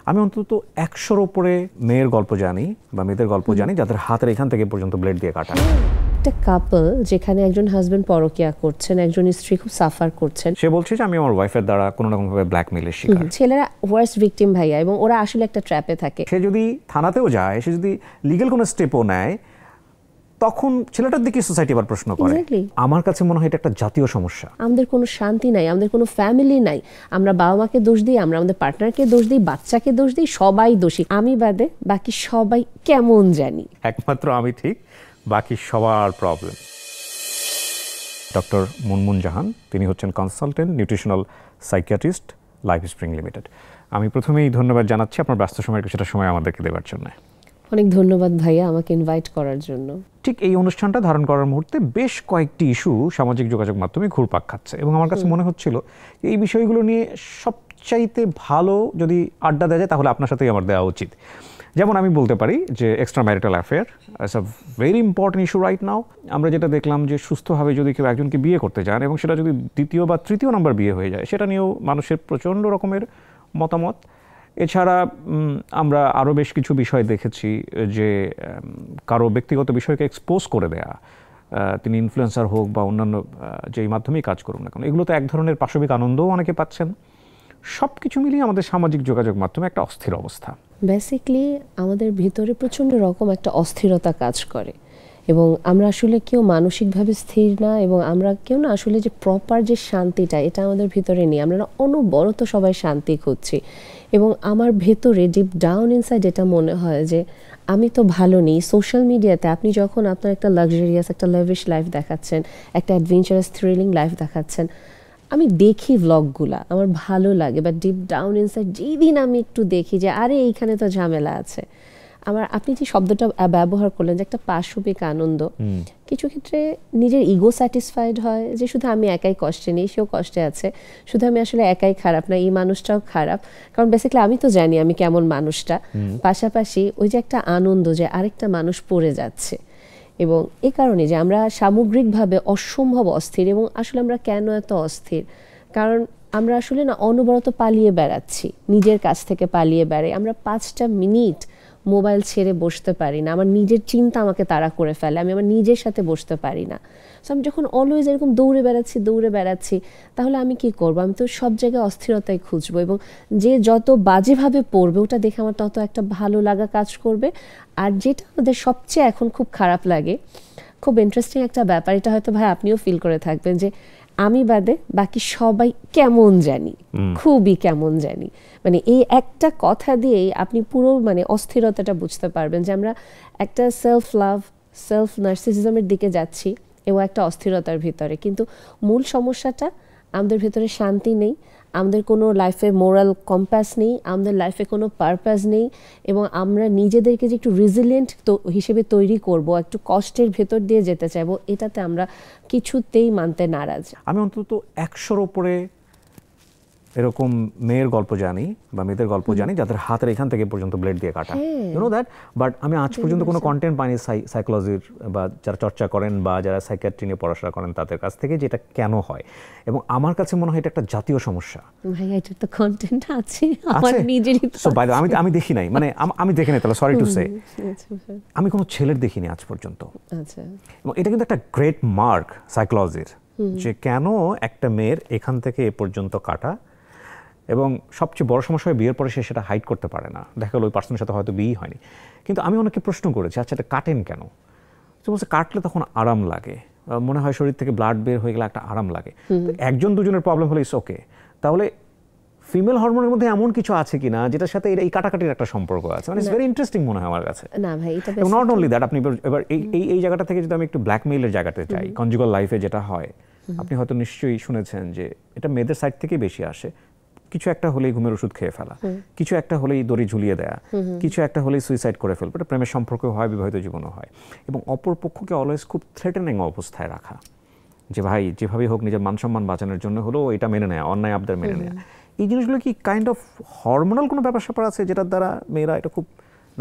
আমি অন্তত 100-র উপরে মেয়ের গল্প জানি বা মেয়েদের গল্প জানি যাদের হাতের এখান থেকে পর্যন্ত ব্লেড দিয়ে কাটা। একটা কাপল যেখানে একজন হাজবেন্ড পরকিয়া করছেন, একজন স্ত্রী খুব সাফার করছেন, সে বলছে যে আমি আমার ওয়াইফের দ্বারা কোনো রকম ভাবে ব্ল্যাকমেইলের শিকার। ছেলেরা ওয়ার্স্ট ভিকটিম ভাইয়া, এবং ওরা আসলে একটা ট্র্যাপে থাকে। সে যদি থানাতেও যায়, সে যদি লিগ্যাল কোনো স্টেপও নেয়, তখন ছেলেটার দিকে সোসাইটি আবার প্রশ্ন করে। আমার কাছে মনে হয় এটা একটা জাতীয় সমস্যা। আমাদের কোনো শান্তি নাই, আমাদের কোনো ফ্যামিলি নাই। আমরা বাবা মাকে দোষ দিই, আমরা আমাদের পার্টনারকে দোষ দিই, বাচ্চাকে দোষ দিই, সবাই দোষী। আমি বাদে বাকি সবাই কেমন জানি। একমাত্র আমি ঠিক, বাকি সবার প্রবলেম। ডক্টর মুনমুন জাহান, তিনি হচ্ছেন consultant nutritional psychiatrist, life spring limited. আমি প্রথমেই ধন্যবাদ জানাচ্ছি আপনার ব্যস্ত সময়ের কিছুটা সময় আমাদেরকে দেওয়ার জন্য। অনেক ধন্যবাদ ভাইয়া আমাকে ইনভাইট করার জন্য। ঠিক এই অনুষ্ঠানটা ধারণ করার মুহূর্তে বেশ কয়েকটি ইস্যু সামাজিক যোগাযোগ মাধ্যমে ঘুরপাক খাচ্ছে, এবং আমার কাছে মনে হচ্ছিল এই বিষয়গুলো নিয়ে সবচাইতে ভালো যদি আড্ডা দেওয়া যায় তাহলে আপনার সাথেই আমার দেওয়া উচিত। যেমন আমি বলতে পারি যে extra marital affair it's a very important issue right now. আমরা যেটা দেখলাম যে সুস্থভাবে যদি কেউ একজনকে বিয়ে করতে চান এবং সেটা যদি দ্বিতীয় বা তৃতীয় নম্বর বিয়ে হয়ে যায়, সেটা নিয়েও মানুষের প্রচণ্ড রকমের মতামত। এছাড়া আমরা আরও বেশ কিছু বিষয় দেখেছি যে কারো ব্যক্তিগত বিষয়কে এক্সপোজ করে দেয়া, তিনি ইনফ্লুয়েন্সার হোক বা অন্যান্য যেই মাধ্যমেই কাজ করুন না কেন, এগুলো তো এক ধরনের পাশবিক আনন্দও অনেকে পাচ্ছেন। সব কিছু মিলিয়ে আমাদের সামাজিক যোগাযোগ মাধ্যমে একটা অস্থির অবস্থা। বেসিক্যালি আমাদের ভিতরে প্রচণ্ড রকম একটা অস্থিরতা কাজ করে, এবং আমরা আসলে কেউ মানসিকভাবে স্থির না, এবং আমরা কেউ না আসলে যে প্রপার যে শান্তিটা এটা আমাদের ভিতরে নেই। আমরা অনবরত সবাই শান্তি খুঁজছি, এবং আমার ভেতরে ডিপ ডাউন ইনসাইড এটা মনে হয় যে আমি তো ভালো নেই। সোশ্যাল মিডিয়াতে আপনি যখন আপনার একটা লাক্সারিয়াস, একটা লেভিশ লাইফ দেখাচ্ছেন, একটা অ্যাডভেঞ্চারাস থ্রিলিং লাইফ দেখাচ্ছেন, আমি দেখি ভ্লগগুলা, আমার ভালো লাগে, বাট ডিপ ডাউন ইনসাইড যেই দিন আমি একটু দেখি যে আরে এইখানে তো ঝামেলা আছে, আমার আপনি যে শব্দটা ব্যবহার করলেন যে একটা পাশবিক আনন্দ, কিছু ক্ষেত্রে নিজের ইগো স্যাটিসফাইড হয় যে শুধু আমি একাই কষ্টে নেই, সেও কষ্টে আছে, শুধু আমি আসলে একাই খারাপ না, এই মানুষটাও খারাপ। কারণ বেসিক্যালি আমি তো জানি আমি কেমন মানুষটা, পাশাপাশি ওই যে একটা আনন্দ যে আরেকটা মানুষ পড়ে যাচ্ছে। এবং এই কারণে যে আমরা সামগ্রিকভাবে অসম্ভব অস্থির, এবং আসলে আমরা কেন এত অস্থির, কারণ আমরা আসলে না অনবরত পালিয়ে বেড়াচ্ছি, নিজের কাছ থেকে পালিয়ে বেড়াই। আমরা 5টা মিনিট মোবাইল ছেড়ে বসতে পারি না, আমার নিজের চিন্তা আমাকে তাড়া করে ফেলে, আমি আমার নিজের সাথে বসতে পারি না। সো আমি যখন অলওয়েজ এরকম দৌড়ে বেড়াচ্ছি, তাহলে আমি কি করব? আমি তো সব জায়গায় অস্থিরতাই খুঁজবো, এবং যে যত বাজেভাবে পড়বে ওটা দেখে আমার তত একটা ভালো লাগা কাজ করবে। আর যেটা আমাদের সবচেয়ে এখন খুব খারাপ লাগে, খুব ইন্টারেস্টিং একটা ব্যাপার, এটা হয়তো ভাই আপনিও ফিল করে থাকবেন, যে আমি বাদে বাকি সবাই কেমন জানি, খুবই কেমন জানি। মানে এই একটা কথা দিয়েই আপনি পুরো মানে অস্থিরতাটা বুঝতে পারবেন যে আমরা একটা সেলফ লাভ, সেলফ নার্সিসিজমের দিকে যাচ্ছি, এবং একটা অস্থিরতার ভিতরে। কিন্তু মূল সমস্যাটা আমাদের ভিতরে শান্তি নেই, আমাদের কোনো লাইফে মোরাল কম্পাস নেই, আমাদের লাইফে কোনো পারপাস নেই, এবং আমরা নিজেদেরকে যে একটু রেজিলিয়েন্ট হিসেবে তৈরি করব, একটু কষ্টের ভেতর দিয়ে যেতে চাইবো, এটাতে আমরা কিছুতেই মানতে নারাজ। আমি অন্তত 100-র উপরে এরকম মেয়ের গল্প জানি বা মেয়েদের গল্প জানি যাদের হাতের এখান থেকে পর্যন্ত ব্লেড দিয়ে কাটা, ইউ নো দ্যাট। বাট আমি আজ পর্যন্ত কোনো কন্টেন্ট পাইনি সাইকোলজির বা যারা চর্চা করেন বা যারা সাইকিয়াট্রি নিয়ে পড়াশোনা করেন তাদের কাছ থেকে, যেটা কেন হয়। এবং আমার কাছে মনে হয় এটা একটা জাতীয় সমস্যা। ভাই এটা তো কন্টেন্ট আছে আমার নিজেরই, সো বাই দ্য ওয়ে আমি দেখিনি নাই, মানে আমি দেখিনি, তাহলে সরি টু সে আমি কোনো ছেলের দেখিনি আজ পর্যন্ত। আচ্ছা, এবং এটা কিন্তু একটা গ্রেট মার্ক সাইকোলজির, যে কেন একটা মেয়ের এখান থেকে এ পর্যন্ত কাটা। এবং সবচেয়ে বড় সমস্যা হয় বিয়ের পরে সে সেটা হাইড করতে পারে না, দেখা গেল ওই পার্সনের সাথে হয়তো বিয়েই হয়নি। কিন্তু আমি অনেককে প্রশ্ন করেছি, আচ্ছা এটা কাটেন কেন? তো বলছে কাটলে তখন আরাম লাগে, মনে হয় শরীর থেকে ব্লাড বের হয়ে গেলে একটা আরাম লাগে। একজন দুজনের প্রবলেম হলে ইটস ওকে, তাহলে ফিমেল হরমোনের মধ্যে এমন কিছু আছে কিনা যেটার সাথে এই কাটাকাটির একটা সম্পর্ক আছে? মানে ইটস ভেরি ইন্টারেস্টিং মনে হয় আমার কাছে। না ভাই এটা নট অনলি দ্যাট, আপনি এবার এই জায়গাটা থেকে যদি আমি একটু ব্ল্যাকমেইলের জায়গাতে যাই, কনজুগাল লাইফে যেটা হয়, আপনি হয়তো নিশ্চয়ই শুনেছেন যে এটা মেয়েদের সাইড থেকেই বেশি আসে। কিছু একটা হলেই ঘুমের ওষুধ খেয়ে ফেলা, কিছু একটা হলেই দড়ি ঝুলিয়ে দেয়া, কিছু একটা হলেই সুইসাইড করে ফেলবে। এটা প্রেমের সম্পর্কেও হয়, বিবাহিত জীবনও হয়। এবং অপর পক্ষকে অলওয়েজ খুব থ্রেটেনিং অবস্থায় রাখা, যে ভাই যেভাবেই হোক নিজের মান সম্মান বাঁচানোর জন্য হলেও এটা মেনে নেয়া, অন্যায় আবদার মেনে নেয়া। এই জিনিসগুলো কি কাইন্ড অফ হরমোনাল কোনো ব্যাপার স্যাপার আছে যেটার দ্বারা মেয়েরা এটা খুব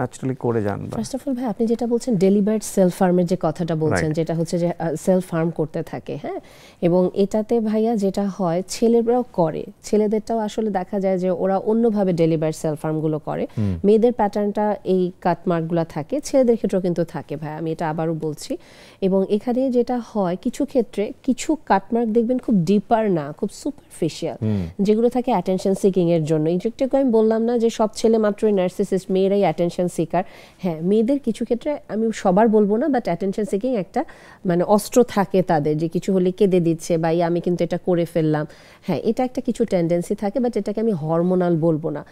ন্যাচারালি করে যান? ফার্স্ট অফ অল ভাই আপনি যেটা বলছেন ডেলিবারেট সেলফ হার্মের যে কথাটা বলছেন, যেটা হচ্ছে যে সেলফ হার্ম করতে থাকে, হ্যাঁ, এবং এটাতে ভাইয়া যেটা হয় ছেলেরাও করে, ছেলেদেরটাও আসলে দেখা যায় যে ওরা অন্যভাবে ডেলিবারেট সেলফ হার্মগুলো করে। মেয়েদের প্যাটার্নটা এই কাটমার্কগুলো থাকে, ছেলেদের ক্ষেত্রেও কিন্তু থাকে ভাই, আমি এটা আবারও বলছি। এবং এখানে যেটা হয় কিছু ক্ষেত্রে কিছু কাটমার্ক দেখবেন খুব ডিপার না, খুব সুপারফিশিয়াল, যেগুলো থাকে অ্যাটেনশন সিকিং এর জন্য। একটু আমি বললাম না যে সব ছেলে মাত্রই নার্সিসিস্ট, মেয়েরাই অ্যাটেনশন সিকার। হ্যাঁ, মেয়েদের কিছু ক্ষেত্রে, আমি সবার বলবো না, বাট অ্যাটেনশন সিকিং একটা মানে অস্ত্র থাকে তাদের, যে কিছু হলে কেঁদে দিচ্ছে বা আমি কিন্তু এটা করে ফেললাম। হ্যাঁ, এটা একটা কিছু টেন্ডেন্সি থাকে, বাট এটাকে আমি হরমোনাল বলবো না।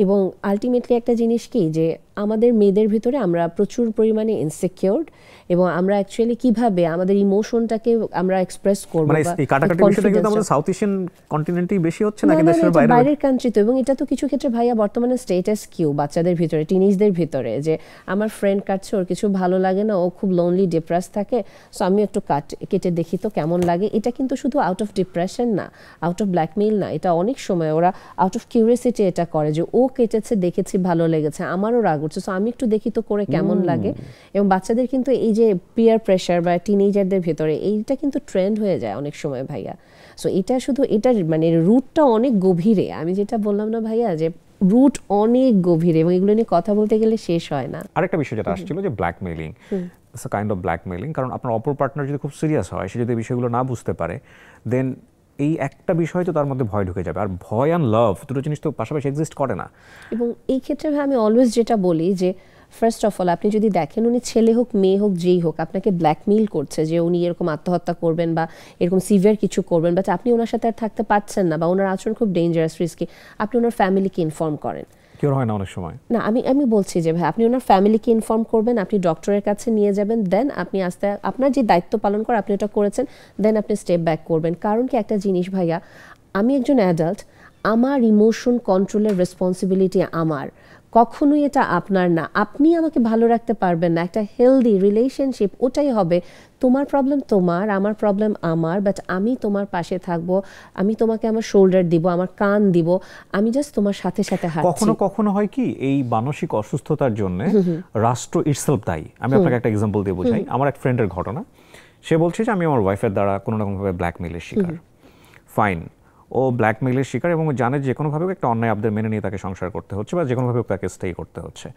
এবং আলটিমেটলি একটা জিনিস কি, যে আমাদের মেয়েদের ভিতরে আমরা প্রচুর পরিমাণে ইনসিকিউরড, এবং আমরা অ্যাকচুয়ালি কিভাবে আমাদের ইমোশনটাকে আমরা এক্সপ্রেস করব, মানে এই কাটাকাটি বিষয়টা কিন্তু আমাদের সাউথ এশিয়ান কন্টিনেন্টেই বেশি হচ্ছে নাকি দেশের বাইরে? বাইরের কান্ট্রিতে। এবং এটা তো কিছু ক্ষেত্রে ভাইয়া বর্তমানে স্টেটাস কিউ বাচ্চাদের ভিতরে, টিনেজদের ভিতরে, যে আমার ফ্রেন্ড কাটছে, ওর কিছু ভালো লাগে না, ও খুব লোনলি ডিপ্রেস থাকে, সো আমি একটু কেটে দেখি তো কেমন লাগে। এটা কিন্তু শুধু আউট অফ ডিপ্রেশন না, আউট অফ ব্ল্যাকমেইল না, এটা অনেক সময় ওরা আউট অফ কিউরিয়াসিটি এটা করে, যে ও কেটেছে, দেখেছি ভালো লেগেছে, আমারও রাগ উঠছে, সো আমি একটু দেখি তো করে কেমন লাগে। এবং বাচ্চাদের কিন্তু এই যে পিয়ার প্রেশার বা টিনেজারদের ভিতরে এইটা কিন্তু ট্রেন্ড হয়ে যায় অনেক সময় ভাইয়া। সো এটা শুধু এটার মানে রুটটা অনেক গভীরে, আমি যেটা বললাম না ভাইয়া, যে রুট অনেক গভীরে, এবং এগুলো নিয়ে কথা বলতে গেলে শেষ হয় না। আরেকটা বিষয় যেটা আসছিল যে blackmailing, it's a kind of blackmailing, কারণ আপনার অপর পার্টনার যদি খুব সিরিয়াস হয়, সে যদি বিষয়গুলো না বুঝতে পারে, দেন এই একটা বিষয় তো তার মধ্যে ভয় ঢুকে যাবে। আর ভয় আর লাভ দুটো জিনিস তো পাশাপাশি এক্সিস্ট করে না। এবং এই ক্ষেত্রে আমি অলওয়েজ যেটা বলি, যে ফার্স্ট অফ অল আপনি যদি দেখেন উনি ছেলে হোক মেয়ে হোক যেই হোক আপনাকে ব্ল্যাকমেইল করছে, যে উনি এরকম আত্মহত্যা করবেন বা এরকম সিভিয়ার কিছু করবেন, বাট আপনি ওনার সাথে আর থাকতে পারছেন না, বা ওনার আচরণ খুব ডেঞ্জারাস, রিস্কি, আপনি ওনার ফ্যামিলিকে ইনফর্ম করেন। কেউ হয় না অনেক সময় না, আমি বলছি যে ভাই আপনি ওনার ফ্যামিলিকে ইনফর্ম করবেন, আপনি ডক্টরের কাছে নিয়ে যাবেন, দেন আপনি আস্তে আপনার যে দায়িত্ব পালন করে আপনি ওটা করেছেন, দেন আপনি স্টেপ ব্যাক করবেন। কারণ কি, একটা জিনিস ভাইয়া, আমি একজন অ্যাডাল্ট, আমার ইমোশন কন্ট্রোলের রেসপন্সিবিলিটি আমার, কখনোই এটা আপনার না। আপনি আমাকে ভালো রাখতে পারবেন না, একটা হেলদি রিলেশনশিপ ওটাই হবে, তোমার প্রবলেম তোমার, আমার প্রবলেম আমার, বাট আমি তোমার পাশে থাকবো, আমি তোমাকে আমার শোল্ডার দিব, আমার কান দিব, আমি জাস্ট তোমার সাথে সাথে হাঁটছি। কখনো কখনো হয় কি, এই মানসিক অসুস্থতার জন্য রাষ্ট্র ইটসেলফ দায়ী। আমি আপনাকে একটা এক্সাম্পল দিয়ে বোঝাই। আমার এক ফ্রেন্ডের ঘটনা, সে বলছে যে আমি আমার ওয়াইফের দ্বারা কোনো রকমভাবে ব্ল্যাকমেইলের শিকার। ফাইন, ও ব্ল্যাকমেইলের শিকার, এবং ও জানে যে কোনোভাবে একটা অন্যায় আবদার মেনে নিয়ে তাকে সংসার করতে হচ্ছে, বা যে কোনোভাবে তাকে স্টে করতে হচ্ছে।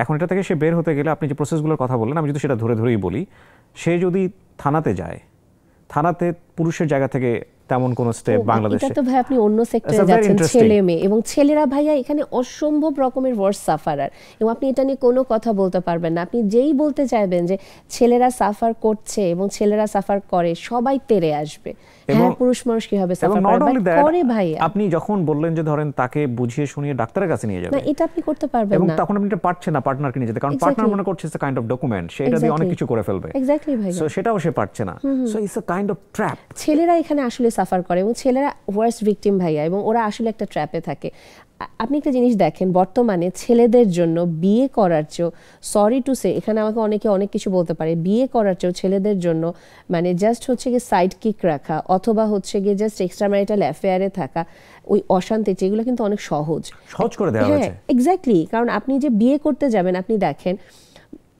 এখন এটা থেকে সে বের হতে গেলে, আপনি যে প্রসেসগুলোর কথা বললেন, আমি যদি সেটা ধরেই বলি, সে যদি থানাতে যায়, থানাতে পুরুষের জায়গা থেকে তেমন কোনো স্টেপ বাংলাদেশে, এটা তো ভাই আপনি অন্য সেক্টরে যাচ্ছেন, ছেলে মেয়ে, এবং ছেলেরা ভাইয়া এখানে অসম্ভব রকমের ওয়ার্স সাফারার, এবং আপনি এটা নিয়ে কোনো কথা বলতে পারবেন না। আপনি যেই বলতে চাইবেন যে ছেলেরা সাফার করছে এবং ছেলেরা সাফার করে, সবাই তেড়ে আসবে। হ্যাঁ, পুরুষ মানুষ কিভাবে সাফার করে ভাইয়া। আপনি যখন বললেন যে ধরেন তাকে বুঝিয়ে শুনিয়ে ডাক্তারের কাছে নিয়ে যাবেন, না, এটা আপনি করতে পারবেন না, এবং তখন আপনি পারছেন না পার্টনারকে নিয়ে যেতে, কারণ পার্টনার মনে করছে it's a kind of document, সেটা দিয়ে অনেক কিছু করে ফেলবে। এক্স্যাক্টলি ভাই, সো সেটাও সে পারছে না। So it's a kind of trap. ছেলেরা এখানে আসলে সাফার করে, এবং ছেলেরা ওয়ার্স্ট ভিকটিম ভাইয়া, এবং ওরা আসলে একটা ট্র্যাপে থাকে। আপনি একটা জিনিস দেখেন, বর্তমানে ছেলেদের জন্য বিয়ে করার চেয়েও, সরি টু সে, এখানে আমাকে অনেকে অনেক কিছু বলতে পারে, বিয়ে করার চেয়েও ছেলেদের জন্য মানে জাস্ট হচ্ছে গিয়ে সাইড কিক রাখা, অথবা হচ্ছে গিয়ে জাস্ট এক্সট্রা ম্যারিটাল অ্যাফেয়ারে থাকা, ওই অশান্তি, যেগুলো কিন্তু অনেক সহজ করে দেওয়া হয়েছে। হ্যাঁ, এক্স্যাক্টলি। কারণ আপনি যে বিয়ে করতে যাবেন, আপনি দেখেন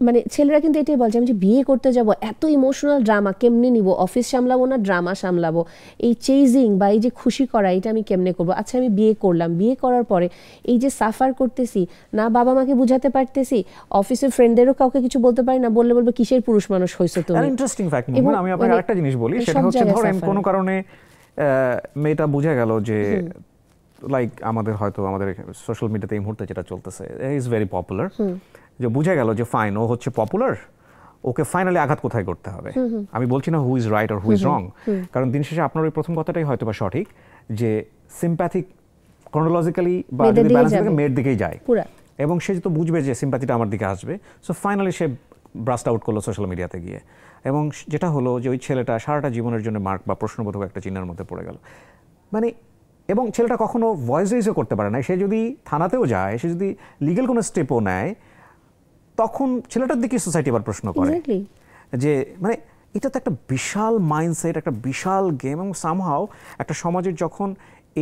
মানে ছেলেরা কিন্তু এটাই বলছে, আমি যে বিয়ে করতে যাব, এত ইমোশনাল ড্রামা কেমনে নিব, অফিস সামলাবো না ড্রামা সামলাবো, এই চেজিং বা এই যে খুশি করা, এটা আমি কেমনে করবো। আচ্ছা, আমি বিয়ে করলাম, বিয়ে করার পরে এই যে সাফার করতেছি, না বাবা মাকে বুঝাতে পারতেছি, অফিসের ফ্রেন্ডদেরও কাউকে কিছু বলতে পারি না, বললে বলবো কিসের পুরুষ মানুষ হইছো তুমি। ইন্টারেস্টিং ফ্যাক্ট, আমি আপনাকে আরেকটা জিনিস বলি, সেটা হচ্ছে ধরেন কোনো কারণে মেয়েটা বুঝে গেল যে লাইক আমাদের সোশ্যাল মিডিয়াতে এই মুহূর্তে যেটা চলতেছে, ইজ ভেরি পপুলার, যে বুঝে গেল যে ফাইন, ও হচ্ছে পপুলার, ওকে ফাইনালি আঘাত কোথায় করতে হবে। আমি বলছি না হু ইজ রাইট আর হু ইজ রং, কারণ দিন শেষে আপনার ওই প্রথম কথাটাই হয়তো বা সঠিক, যে সিম্প্যাথিক ক্রোনোলজিক্যালি বা যদি ব্যালেন্স থাকে মেয়ের দিকেই যায়, এবং সে তো বুঝবে যে সিম্প্যাথিটা আমার দিকে আসবে। সো ফাইনালি সে ব্রাস্ট আউট করলো সোশ্যাল মিডিয়াতে গিয়ে, এবং যেটা হলো যে ওই ছেলেটা সারাটা জীবনের জন্য মার্ক বা প্রশ্নবোধক একটা চিহ্নের মধ্যে পড়ে গেল। মানে, এবং ছেলেটা কখনো ভয়েস রেইজও করতে পারে না। সে যদি থানাতেও যায়, সে যদি লিগ্যাল কোনো স্টেপও নেয়, তখন ছেলেটার দিকে সোসাইটি আবার প্রশ্ন করে যে মানে এটা তো একটা বিশাল মাইন্ডসেট, একটা বিশাল গেম, এবং সামহাও একটা সমাজের যখন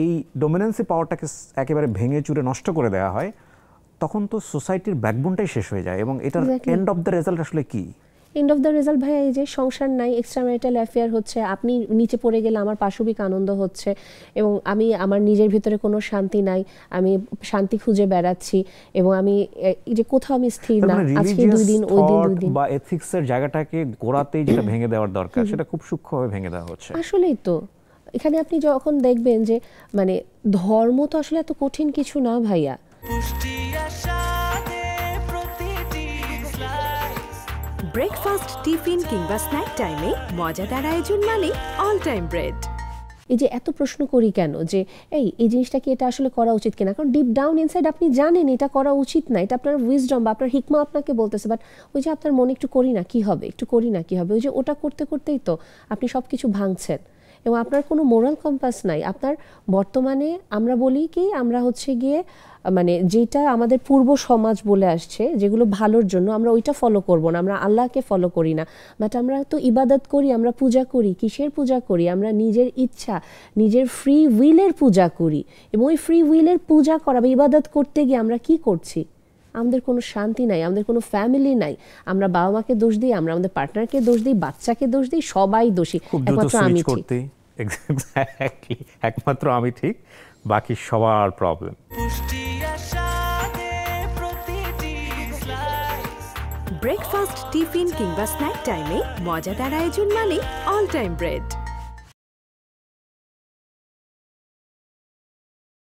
এই ডমিনেন্সি পাওয়ারটাকে একেবারে ভেঙে চুরে নষ্ট করে দেওয়া হয়, তখন তো সোসাইটির ব্যাকবোনটাই শেষ হয়ে যায়, এবং এটার Exactly. End of the result আসলে কি? এন্ড অফ দ্য রেজাল্ট ভাইয়া এই যে সংসার নাই, এক্সট্রা ম্যারিটাল অ্যাফেয়ার হচ্ছে, আপনি নিচে পড়ে গেলে আমার পাশবিক আনন্দ হচ্ছে, এবং আমি আমার নিজের ভিতরে কোনো শান্তি নাই, আমি শান্তি খুঁজে বেড়াচ্ছি, এবং আমি এই যে কোথাও আমি স্থির না, আজকে 2 দিন ওই দিন 2 দিন। বা এথিক্সের জায়গাটাকে গোড়াতেই যেটা ভেঙে দেওয়ার দরকার সেটা খুব সূক্ষ্মভাবে ভেঙে দেওয়া হচ্ছে। আসলেই তো এখানে আপনি যখন দেখবেন যে মানে ধর্ম তো আসলে এত কঠিন কিছু না ভাইয়া। ব্রেকফাস্ট, টিফিন কিংবা স্ন্যাক টাইমে মজাদার আয়োজন মানে অল টাইম ব্রেড। এই যে এত প্রশ্ন করি কেন যে এই জিনিসটা কি এটা আসলে করা উচিত কিনা, কারণ ডিপ ডাউন ইনসাইড আপনি জানেন এটা করা উচিত না, এটা আপনার উইজডম বা আপনার হিকমা আপনাকে বলতেছে, বাট ওই যে আপনার মনে একটু করি না কি হবে, একটু করি না কি হবে, ওই যে ওটা করতে করতেই তো আপনি সব কিছু ভাঙছেন, এবং আপনার কোনো মোরাল কম্পাস নাই। আপনার বর্তমানে আমরা বলি কি আমরা হচ্ছে গিয়ে মানে যেটা আমাদের পূর্ব সমাজ বলে আসছে যেগুলো ভালোর জন্য আমরা ওইটা ফলো করব না, আমরা আল্লাহকে ফলো করি না, বাট আমরা তো ইবাদত করি, আমরা পূজা করি। কিসের পূজা করি? আমরা নিজের ইচ্ছা, নিজের ফ্রি উইলের পূজা করি, এবং ওই ফ্রি উইলের পূজা করা বা ইবাদত করতে গিয়ে আমরা কি করছি? আমাদের কোনো শান্তি নাই, আমাদের কোনো ফ্যামিলি নাই, আমরা বাবা মাকে দোষ দিই, আমরা আমাদের পার্টনারকে দোষ দিই, বাচ্চাকে দোষ দিই, সবাই দোষী, একমাত্র আমি ঠিক। এক্স্যাক্টলি, একমাত্র আমি ঠিক, বাকি সবার প্রবলেম। ব্রেকফাস্ট, টিফিন কিংবা স্ন্যাক টাইমে মজাদার আয়োজন মানে অল টাইম ব্রেড।